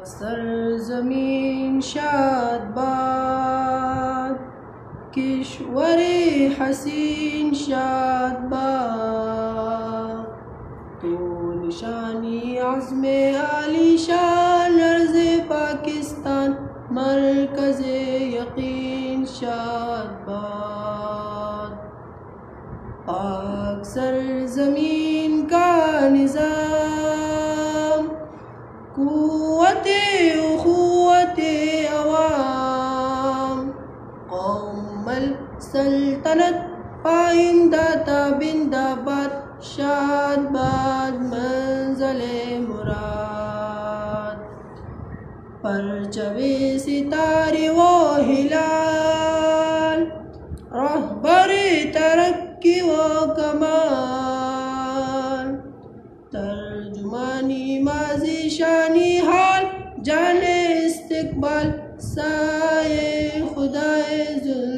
سرزمین شاد باد، کشور حسین شاد باد، تو نشانی عزم عالی شان ارض پاکستان، مرکز یقین شاد باد. پاک سرزمین کا نظام، قوت اخوت عوام، قوم السلطنت پائندہ تابندہ باد، شاد باد منزل مراد. پرچم ستارے و ہلال، رہبر ترقی و کمال، ترجمانی ماضی شانی حال، جانے استقبال، سائے خدائے ذوالجلال.